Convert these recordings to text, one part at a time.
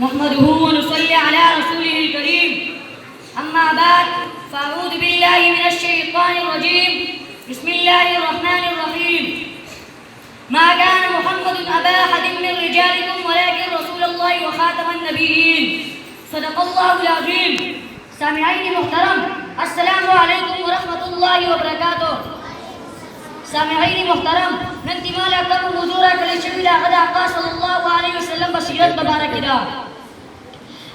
नहमदुहु व नुसल्ली अला रसूलिहिल करीम अम्मा बाद फ़अऊज़ु बिल्लाहि मिनश शैतानिर रजीम बिस्मिल्लाहिर रहमानिर रहीम मा कान मुहम्मदुन अबा अहदिन मिन रिजालिकुम वलाकिन रसूलुल्लाहि व खातमन नबिय्यीन सदक़ल्लाहुल अज़ीम। सामिईन मुहतरम, अस्सलामु अलैकुम व रहमतुल्लाहि व बरकातुहू। सामिईन मुहतरम, नंतिमाला कम हुजूरा कल शबीला गदा आका सल्लल्लाहु अलैहि वसल्लम बसीरत मुबारक दा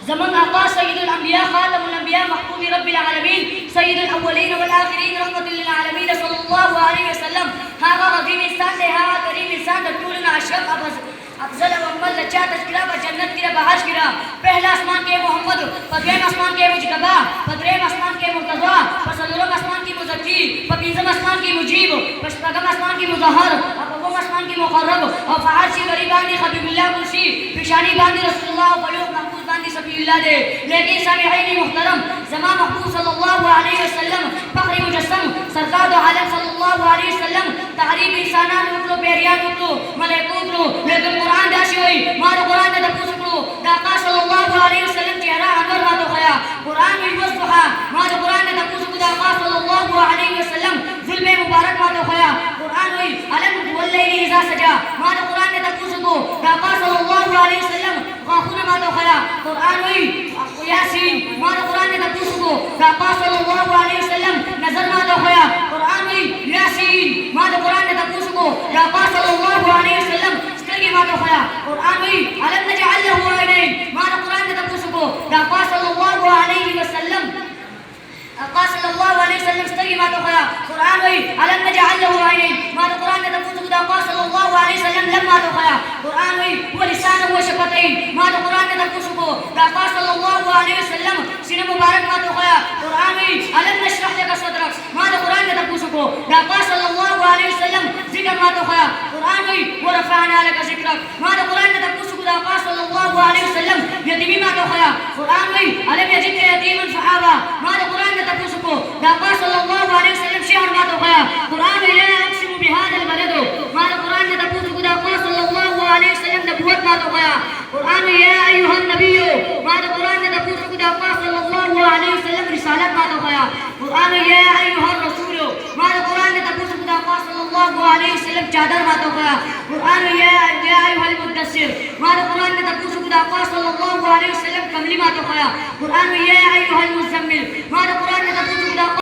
ज़मान आका सय्यदुल अंबिया खातमुल अंबिया महबूबी रब्बिल आलमीन सय्यदुल अव्वलीन वल आखिरीन रहमतुल लिल आलमीन सल्लल्लाहु अलैहि वसल्लम हागा अज़ीम इंसान दे हागा करीम इंसान रसूलना अशरफ अफजल व अव्वल लचा तज़किरा व जन्नत की बहाश गिरा। पहला आसमान के मोहम्मद, पदरेम आसमान के मुजतबा, पदरेम आसमान के मुर्तज़ा, पसदरम आसमान की मुज़क्की, पबीज़म आसमान की मुजीब, पशपगम आसमान की मुज़हर, अबवम आसमान की मुक़र्रब, और फ़ारसी गरीबानी हबीबुल्लाह कुर्सी, पेशानी बांधी रसूलुल्लाह बलूग़ महफूज़ बांधी सफ़ीउल्लाह दे। लेकिन सामिईन मुहतरम, ज़मा महबूब सल्लल्लाहु अलैहि वसल्लम फ़ख्र मुजस्सम सरकार दो आलम सल्लल्लाहु अलैहि वसल्लम तारीफ इंसानान उकलो पेरियान उकलो मलाइकत लो लेकिन कुरान दाशी हुई मारो कुरान ने तपूस करो दाका सल्लल्लाहु अलैहि वसल्लम चेहरा अनवर मा तो खया कुरान में वसफहा मारो कुरान ने तपूस करो दाका सल्लल्लाहु अलैहि वसल्लम जुल्म मुबारक मा तो खया कुरान हुई अलम वल्लैली इज़ा सजा मारो कुरान ने तपूस करो दाका सल्लल्लाहु अलैहि वसल्लम गाफुन मा तो खया कुरान हुई यासीन मारो कुरान ने तपूस करो दाका सल्लल्लाहु अलैहि वसल्लम नजर मा तो खया कुरान हुई यासीन मारो कुरान ने तपूस करो दाका सल्लल्लाहु अलैहि वसल्लम की बात होया कुरान हुई अलम नजअल लहु ऐनैन माना कुरान ने तपूस को दाका सल्लल्लाहु अलैहि वसल्लम आका सल्लल्लाहु अलैहि वसल्लम की बात होया कुरान हुई अलम नजअल लहु ऐनैन माना कुरान ने तपूस को दाका सल्लल्लाहु अलैहि वसल्लम लम्मा तो होया कुरान हुई व लिसान व शफतैन माना कुरान ने तपूस को दाका सल्लल्लाहु अलैहि वसल्लम सीने मुबारक मा तो होया कुरान हुई अलम नशरह लका सदरक माना कुरान ने तपूस को दाका सल्लल्लाहु अलैहि वसल्लम जिक्र मा तो होया कुरान हुई व रफअना लका ज़िक्रक माना कुरान ने तपूस को दाका सल्लल्लाहु अलैहि वसल्लम यतीमी मा तो होया कुरान हुई अलम यजिदका यतीमन फआवा माना कुरान ने तपूस को दाका सल्लल्लाहु अलैहि वसल्लम शहर मा तो होया कुरान हुई ला अक़सिमु बिहादल बलद माना कुरान ने तपूस को दाका सल्लल्लाहु अलैहि वसल्लम नबुवत मा तो होया कुरान हुई या अय्युहन नबिय्यु माना कुरान ने तपूस को दाका सल्लल्लाहु अलैहि वसल्लम रिसालत मा तो होया कुरान हुई या अय्युहर रसूल माना कुरान ने तपूस को दाका सल्लल्लाहु अलैहि वसल्लम चादर मा तो होया कुरान हुई या अय्युहल मुद्दस्सिर माना कुरान ने तपूस को दाका सल्लल्लाहु अलैहि वसल्लम कमली मा तो होया कुरान हुई या अय्युहल मुज़म्मिल माना कुरान ने तपूस को